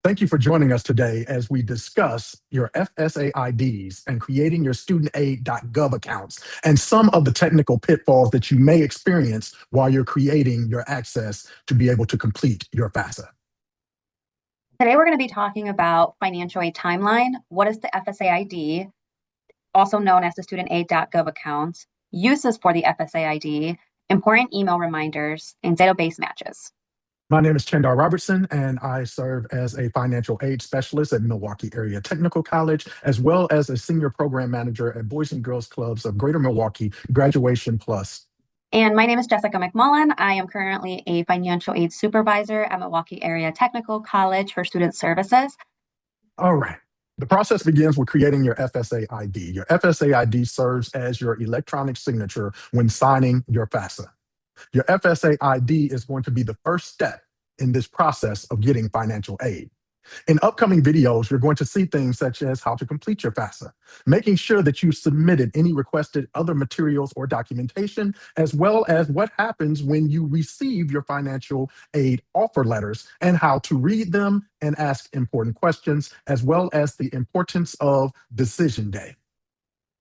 Thank you for joining us today as we discuss your FSA IDs and creating your StudentAid.gov accounts and some of the technical pitfalls that you may experience while you're creating your access to be able to complete your FAFSA. Today, we're going to be talking about financial aid timeline. What is the FSA ID, also known as the StudentAid.gov accounts, uses for the FSA ID, important email reminders, and database matches. My name is Chandar Robertson, and I serve as a financial aid specialist at Milwaukee Area Technical College, as well as a senior program manager at Boys and Girls Clubs of Greater Milwaukee, Graduation Plus. And my name is Jessica McMullen. I am currently a financial aid supervisor at Milwaukee Area Technical College for Student Services. All right. The process begins with creating your FSA ID. Your FSA ID serves as your electronic signature when signing your FAFSA. Your FSA ID is going to be the first step in this process of getting financial aid. In upcoming videos, you're going to see things such as how to complete your FAFSA, making sure that you submitted any requested other materials or documentation, as well as what happens when you receive your financial aid offer letters and how to read them and ask important questions, as well as the importance of decision day.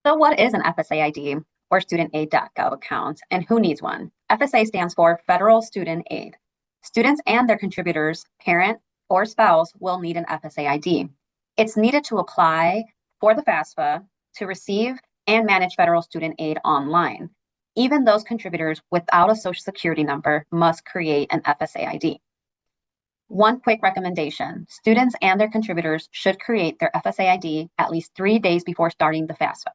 So what is an FSA ID or StudentAid.gov account, and who needs one? FSA stands for Federal Student Aid. Students and their contributors, parent, or spouse will need an FSA ID. It's needed to apply for the FAFSA, to receive and manage federal student aid online. Even those contributors without a social security number must create an FSA ID. One quick recommendation: students and their contributors should create their FSA ID at least 3 days before starting the FAFSA.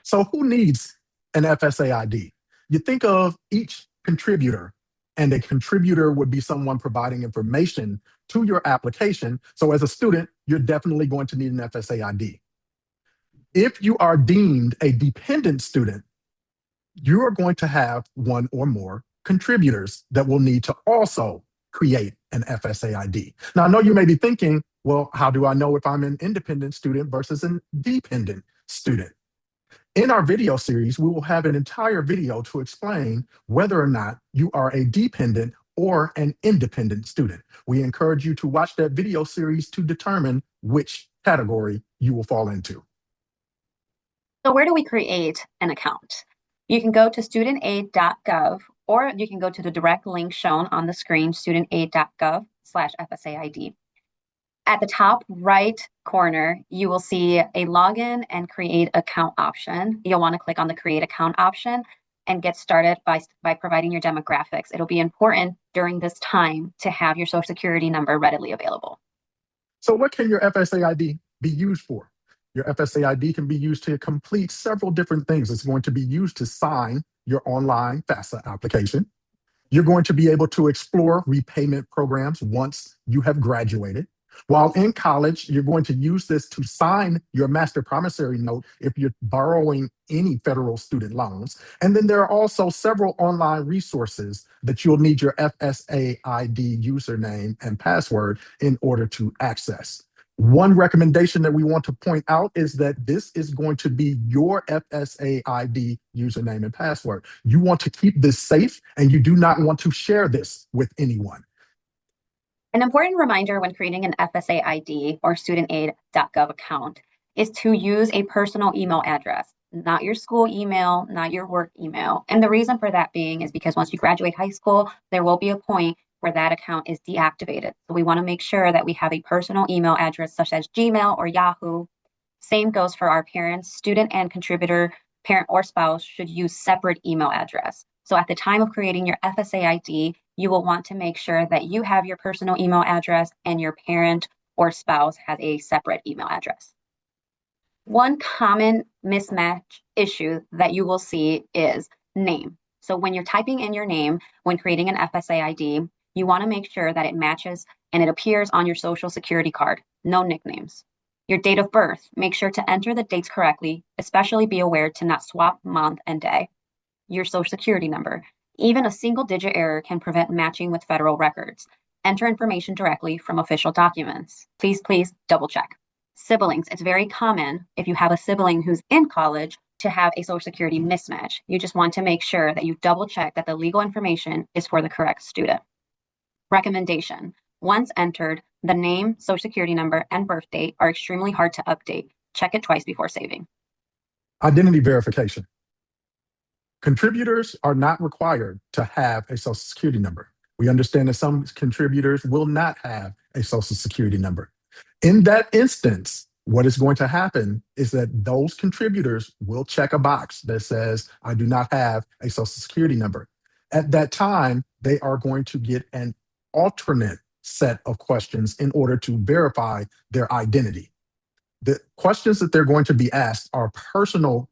So who needs an FSA ID? You think of each contributor, and a contributor would be someone providing information to your application. So as a student, you're definitely going to need an FSA ID. If you are deemed a dependent student, you are going to have one or more contributors that will need to also create an FSA ID. Now, I know you may be thinking, well, how do I know if I'm an independent student versus a dependent student? In our video series, we will have an entire video to explain whether or not you are a dependent or an independent student. We encourage you to watch that video series to determine which category you will fall into. So where do we create an account? You can go to StudentAid.gov, or you can go to the direct link shown on the screen, StudentAid.gov/FSAID. At the top right corner, you will see a login and create account option. You'll want to click on the create account option and get started by providing your demographics. It'll be important during this time to have your social security number readily available. So what can your FSA ID be used for? Your FSA ID can be used to complete several different things. It's going to be used to sign your online FAFSA application. You're going to be able to explore repayment programs once you have graduated. While in college, you're going to use this to sign your master promissory note if you're borrowing any federal student loans. And then there are also several online resources that you'll need your FSA ID username and password in order to access. One recommendation that we want to point out is that this is going to be your FSA ID username and password. You want to keep this safe, and you do not want to share this with anyone. An important reminder when creating an FSA ID or StudentAid.gov account is to use a personal email address, not your school email, not your work email. And the reason for that being is because once you graduate high school, there will be a point where that account is deactivated. So we want to make sure that we have a personal email address such as Gmail or Yahoo. Same goes for our parents. Student and contributor, parent or spouse should use separate email address. So at the time of creating your FSA ID, you will want to make sure that you have your personal email address and your parent or spouse has a separate email address. One common mismatch issue that you will see is name. So when you're typing in your name, when creating an FSA ID, you want to make sure that it matches and it appears on your social security card. No nicknames. Your date of birth, make sure to enter the dates correctly, especially be aware to not swap month and day. Your social security number. Even a single digit error can prevent matching with federal records. Enter information directly from official documents. Please double check. Siblings, it's very common if you have a sibling who's in college to have a social security mismatch. You just want to make sure that you double check that the legal information is for the correct student. Recommendation: once entered, the name, social security number, and birth date are extremely hard to update. Check it twice before saving. Identity verification. Contributors are not required to have a social security number. We understand that some contributors will not have a social security number. In that instance, what is going to happen is that those contributors will check a box that says, I do not have a social security number. At that time, they are going to get an alternate set of questions in order to verify their identity. The questions that they're going to be asked are personal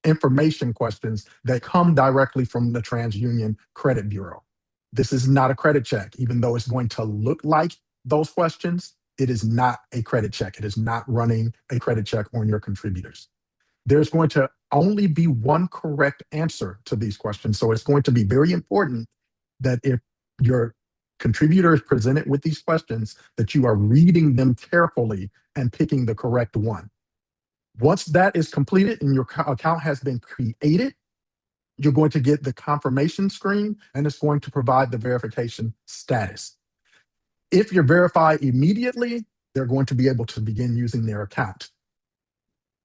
information questions that come directly from the TransUnion Credit Bureau. This is not a credit check, even though it's going to look like those questions. It is not a credit check. It is not running a credit check on your contributors. There's going to only be one correct answer to these questions. So it's going to be very important that if your contributor is presented with these questions, that you are reading them carefully and picking the correct one. Once that is completed and your account has been created, you're going to get the confirmation screen and it's going to provide the verification status. If you're verified immediately, they're going to be able to begin using their account.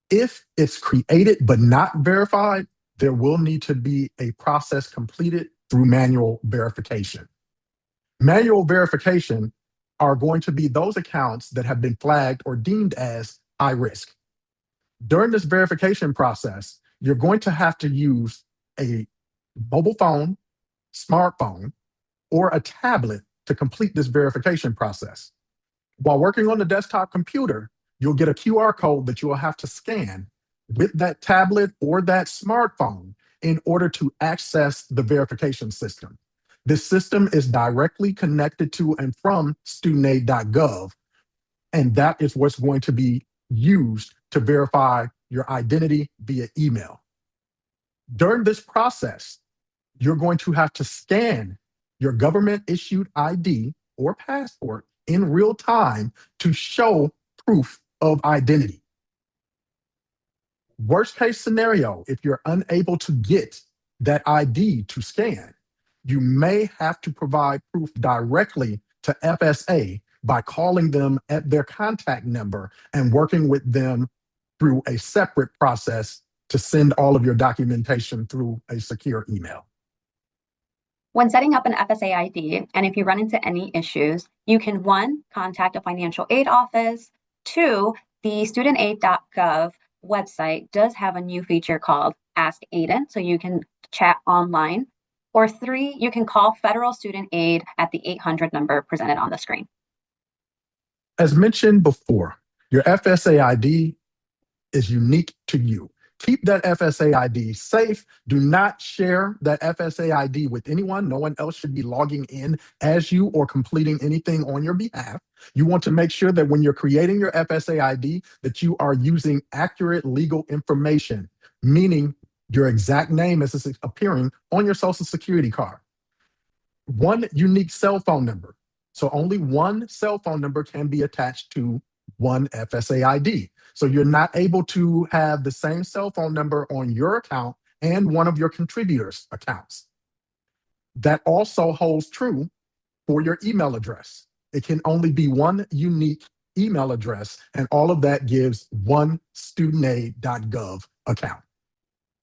If it's created but not verified, there will need to be a process completed through manual verification. Manual verification are going to be those accounts that have been flagged or deemed as high risk. During this verification process, you're going to have to use a mobile phone, smartphone, or a tablet to complete this verification process. While working on the desktop computer, you'll get a QR code that you will have to scan with that tablet or that smartphone in order to access the verification system. This system is directly connected to and from StudentAid.gov, and that is what's going to be used to verify your identity via email. During this process, you're going to have to scan your government-issued ID or passport in real time to show proof of identity. Worst case scenario, if you're unable to get that ID to scan, you may have to provide proof directly to FSA by calling them at their contact number and working with them through a separate process to send all of your documentation through a secure email. When setting up an FSA ID, and if you run into any issues, you can 1, contact a financial aid office. 2, the StudentAid.gov website does have a new feature called Ask Aiden, so you can chat online. Or 3, you can call Federal Student Aid at the 800 number presented on the screen. As mentioned before, your FSA ID is unique to you. Keep that FSA ID safe. Do not share that FSA ID with anyone. No one else should be logging in as you or completing anything on your behalf. You want to make sure that when you're creating your FSA ID, that you are using accurate legal information, meaning your exact name as it's appearing on your Social Security card. One unique cell phone number. So only one cell phone number can be attached to one FSA ID. So you're not able to have the same cell phone number on your account and one of your contributors' accounts. That also holds true for your email address. It can only be one unique email address, and all of that gives one StudentAid.gov account.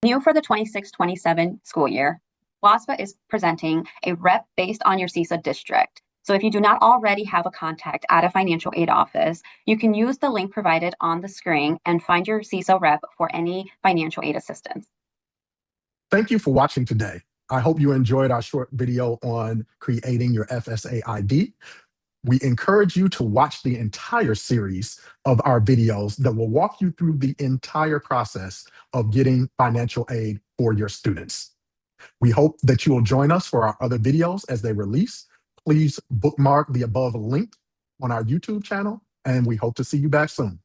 New for the 26-27 school year, WASPA is presenting a rep based on your CISA district. So if you do not already have a contact at a financial aid office, you can use the link provided on the screen and find your CISA rep for any financial aid assistance. Thank you for watching today. I hope you enjoyed our short video on creating your FSA ID. We encourage you to watch the entire series of our videos that will walk you through the entire process of getting financial aid for your students. We hope that you will join us for our other videos as they release. Please bookmark the above link on our YouTube channel, and we hope to see you back soon.